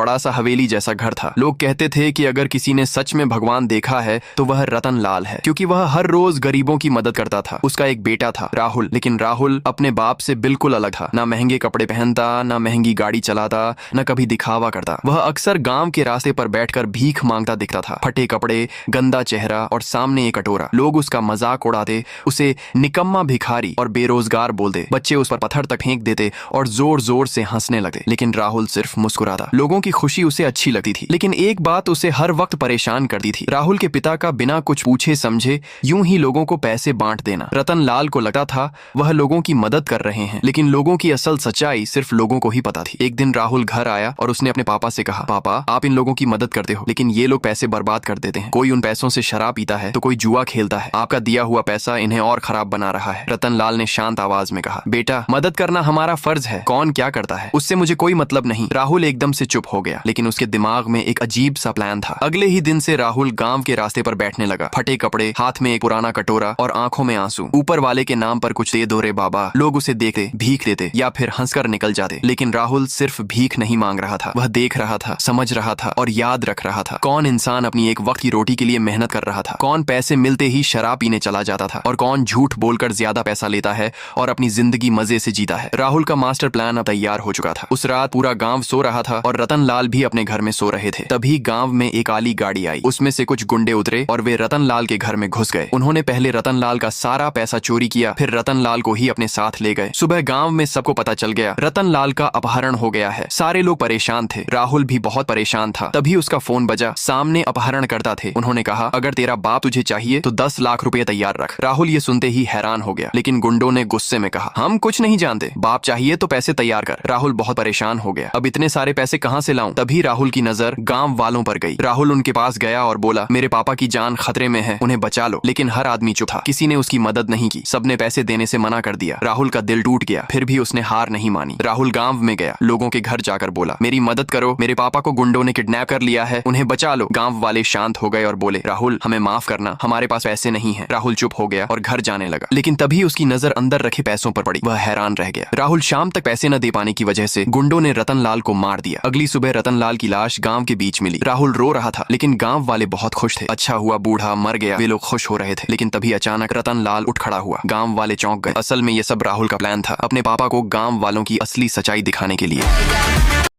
बड़ा सा हवेली जैसा घर था। लोग कहते थे कि अगर किसी ने सच में भगवान देखा है तो वह रतन लाल है, क्योंकि वह हर रोज गरीबों की मदद करता था। उसका एक बेटा था राहुल, लेकिन राहुल अपने बाप से बिल्कुल अलग था। ना महंगे कपड़े पहनता, ना महंगी गाड़ी चलाता, न कभी दिखावा करता। वह अक्सर गांव के रास्ते पर बैठकर भीख मांगता दिखता था। फटे कपड़े, गंदा चेहरा और सामने एक कटोरा। लोग उसका मजाक उड़ाते, उसे निकम्मा, भिखारी और बेरोजगार बोलते। बच्चे उस पर पत्थर तक फेंक देते और जोर जोर से हंसने लगते, लेकिन राहुल सिर्फ मुस्कुराता। लोगों की खुशी उसे अच्छी लगती थी, लेकिन एक बात उसे हर वक्त परेशान करती थी। राहुल के पिता का बिना कुछ पूछे समझे यूं ही लोगों को पैसे बांट देना। रतन लाल को लगता था वह लोगों की मदद कर रहे हैं, लेकिन लोगों की असल सच्चाई सिर्फ लोगों को ही पता थी। एक दिन राहुल घर आया और उसने अपने पापा से कहा, पापा आप इन लोगों की मदद करते हो, लेकिन ये लोग पैसे बर्बाद कर देते हैं। कोई उन पैसों से शराब पीता है तो कोई जुआ खेलता है। आपका दिया हुआ पैसा इन्हें और खराब बना रहा है। रतन लाल ने शांत आवाज में कहा, बेटा मदद करना हमारा फर्ज है, कौन क्या करता है उससे मुझे कोई मतलब नहीं। राहुल एकदम से चुप हो गया, लेकिन उसके दिमाग में एक अजीब सा प्लान था। अगले ही दिन से राहुल गांव के रास्ते पर बैठने लगा। फटे कपड़े, हाथ में एक पुराना कटोरा और आंखों में आंसू। ऊपर वाले के नाम पर कुछ दे दो रे बाबा। लोग उसे देखते, भीख देते या फिर हंसकर निकल जाते, लेकिन राहुल सिर्फ भीख नहीं मांग रहा था। वह देख रहा था, समझ रहा था और याद रख रहा था। कौन इंसान अपनी एक वक्त की रोटी के लिए मेहनत कर रहा था, कौन पैसे मिलते ही शराब पीने चला जाता था, और कौन झूठ बोलकर ज्यादा पैसा लेता है और अपनी जिंदगी मजे से जीता है। राहुल का मास्टर प्लान अब तैयार हो चुका था। उस रात पूरा गांव सो रहा था और रतन लाल भी अपने घर में सो रहे थे। तभी गांव में एक काली गाड़ी आई। उसमें से कुछ गुंडे उतरे और वे रतन लाल के घर में घुस गए। उन्होंने पहले रतन लाल का सारा पैसा चोरी किया, फिर रतन लाल को ही अपने साथ ले गए। सुबह गांव में सबको पता चल गया रतन लाल का अपहरण हो गया है। सारे लोग परेशान थे, राहुल भी बहुत परेशान था। तभी उसका फोन बजा। सामने अपहरण करता थे। उन्होंने कहा, अगर तेरा बाप तुझे चाहिए तो 10 लाख रुपए तैयार रख। राहुल ये सुनते ही हैरान हो गया, लेकिन गुंडों ने गुस्से में कहा, हम कुछ नहीं जानते, बाप चाहिए तो पैसे तैयार कर। राहुल बहुत परेशान हो गया, अब इतने सारे पैसे कहां से लाऊं? तभी राहुल की नजर गांव वालों पर गई। राहुल उनके पास गया और बोला, मेरे पापा की जान खतरे में है, उन्हें बचा लो। लेकिन हर आदमी चुप था, किसी ने उसकी मदद नहीं की। सबने पैसे देने से मना कर दिया। राहुल का दिल टूट गया, फिर भी उसने हार नहीं मानी। राहुल गांव में गया, लोगों के घर जाकर बोला, मेरी मदद करो, मेरे पापा को गुंडों ने किडनैप कर लिया है, उन्हें बचा लो। गांव वाले शांत हो गए और बोले, राहुल हमें माफ करना, हमारे पास पैसे नहीं है। राहुल चुप हो गया और घर जाने लगा, लेकिन तभी उसकी नजर अंदर रखे पैसों पर पड़ी। वह हैरान रह गया। राहुल शाम तक पैसे न दे पाने की वजह से गुंडों ने रतन लाल को मार दिया। अगली सुबह रतन लाल की लाश गांव के बीच मिली। राहुल रो रहा था, लेकिन गांव वाले बहुत खुश थे। अच्छा हुआ बूढ़ा मर गया, वे लोग खुश हो रहे थे। लेकिन तभी अचानक रतन लाल उठ खड़ा हुआ। गांव वाले चौंक गए। असल में ये सब राहुल का प्लान था, अपने पापा को गांव वालों की असली सच्चाई दिखाने के लिए।